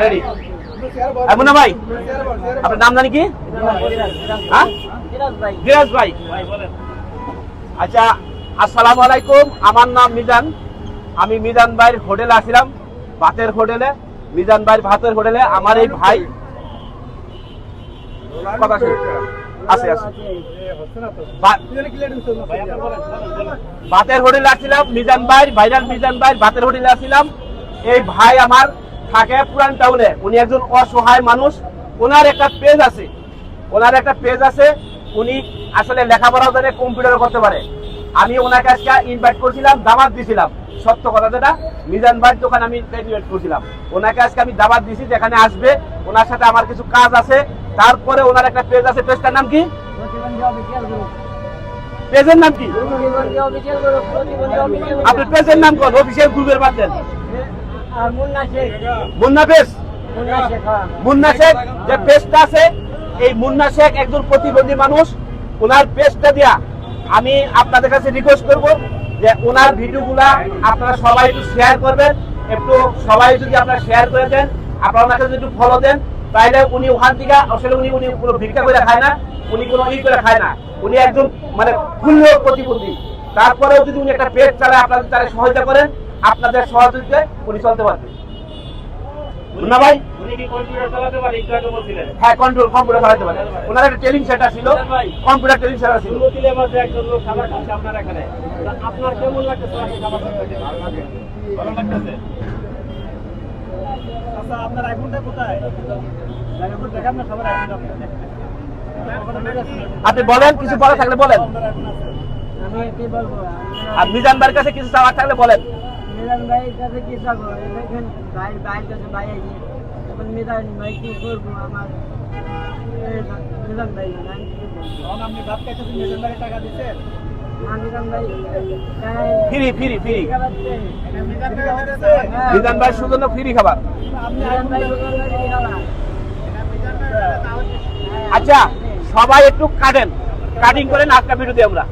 Ready. Munna ভাই, আপনার নাম জানি কি? হ্যাঁ, ধীরাজ ভাই। আচ্ছা, আসসালামু আলাইকুম। আমার নাম মিজান। আমি মিজান ভাইয়ের হোটেলে আসছিলাম, ভাতের হোটেলে, মিজান ভাইয়ের ভাতের হোটেলে। আমার এই ভাই কথা আছে ভাতের হোটেলে আসছিলাম, মিজান ভাই, ভাইরাল মিজান ভাই ভাতের হোটেলে আসছিলাম। এই ভাই আমার থাকে পুরান টাউনে। উনি একজন অসহায় মানুষ। ওনার একটা পেজ আছে, উনি আসলে লেখাপড়াও জানে, কম্পিউটার করতে পারে। আমি ওনাকে আজকে ইনভাইট করছিলাম, দাওয়াত দিছিলাম। সত্য কথা যেটা, মিজান ভাইয়ের দোকান আমি ইনভাইট করছিলাম ওনাকে। আজকে আমি দাওয়াত দিছি যেখানে আসবে, ওনার সাথে আমার কিছু কাজ আছে। তারপরে ওনার একটা পেজ আছে, পেজটার নাম কি? পেজের নাম কি? আপনার পেজের নাম কোন? অফিসিয়াল গ্রুপের বাদ দেন। মুন্না পেজ, মুন্না শেখ যে পেজটা আছে, এই মুন্না শেখ একজন প্রতিবন্ধী মানুষ। ওনার পেজটা দিয়া আমি আপনাদের কাছে রিকোয়েস্ট করব যে ওনার ভিডিওগুলা আপনারা সবাই একটু শেয়ার করবেন। একটু সবাই যদি আপনারা শেয়ার করে দেন, আপনারা ওনাকে যদি একটু ফলো দেন, তাহলে উনি ওখান থেকে আসলে উনি কোনো ভিক্ষা করে খায় না, উনি কোনো করে খায় না। উনি একজন মানে ক্ষুণ্ণ প্রতিবন্ধী। তারপরেও যদি উনি একটা পেজ চালায়, আপনাদের তারা সহায়তা করেন, আপনাদের সহযোগিতায় উনি চলতে পারবেন। মুন্না ভাই, উনি কি কম্পিউটার চালাতে পারে? একটু আগে বলছিলেন। হ্যাঁ, কম্পিউটার চালাতে পারে। ওনার একটা ট্রেনিং সেন্টার ছিল, কম্পিউটার ট্রেনিং সেন্টার ছিল। সিলেবাসে একজন লোক খাবার খাচ্ছে আপনার এখানে। আপনার কেমন লাগতেছে খাবার খেতে? ভালো লাগতেছে? আচ্ছা, আপনার আইফোনটা কোথায়? আইফোন দেখান না, খাবার আইফোন আপনি বলেন, কিছু বলা থাকলে বলেন। আমি কি বলবো? আর মিজান ভাইয়ের কাছে কিছু চাওয়ার থাকলে বলেন। মিজান ভাইয়ের কাছে কি চাবো? দেখেন ভাইয়ের কাছে ভাই আইছে, এখন মিজান ভাই কি করবো? আমার মিজান ভাই আপনি ভাত খাইতে মিজান ভাই টাকা দিচ্ছেন? মিজান ভাই শুধু ফ্রি খাবার। আচ্ছা, সবাই একটু কাটিং করেন, আজকে ভিডিও দিই আমরা।